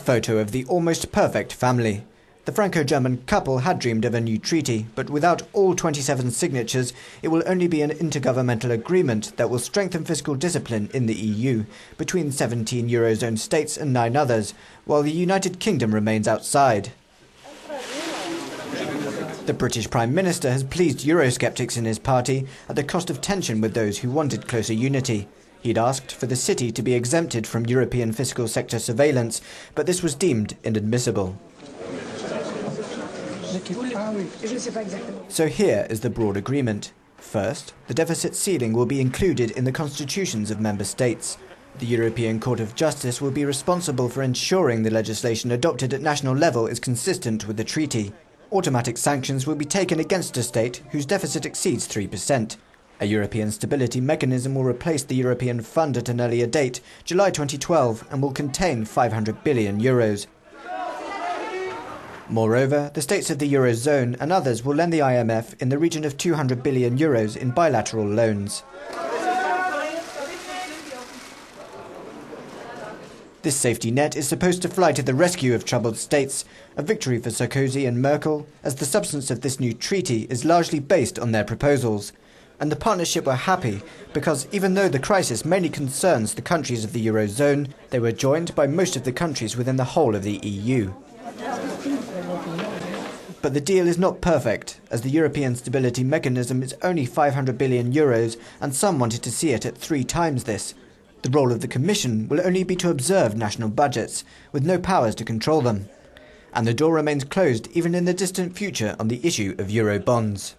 photo of the almost perfect family. The Franco-German couple had dreamed of a new treaty, but without all 27 signatures, it will only be an intergovernmental agreement that will strengthen fiscal discipline in the EU, between 17 eurozone states and 9 others, while the United Kingdom remains outside. The British Prime Minister has pleased Eurosceptics in his party at the cost of tension with those who wanted closer unity. He'd asked for the city to be exempted from European fiscal sector surveillance, but this was deemed inadmissible. So here is the broad agreement. First, the deficit ceiling will be included in the constitutions of member states. The European Court of Justice will be responsible for ensuring the legislation adopted at national level is consistent with the treaty. Automatic sanctions will be taken against a state whose deficit exceeds 3%. A European stability mechanism will replace the European Fund at an earlier date, July 2012, and will contain 500 billion euros. Moreover, the states of the eurozone and others will lend the IMF in the region of 200 billion euros in bilateral loans. This safety net is supposed to fly to the rescue of troubled states, a victory for Sarkozy and Merkel, as the substance of this new treaty is largely based on their proposals. And the partnership were happy because even though the crisis mainly concerns the countries of the eurozone, they were joined by most of the countries within the whole of the EU. But the deal is not perfect, as the European Stability Mechanism is only 500 billion euros, and some wanted to see it at 3 times this. The role of the Commission will only be to observe national budgets, with no powers to control them. And the door remains closed even in the distant future on the issue of Eurobonds.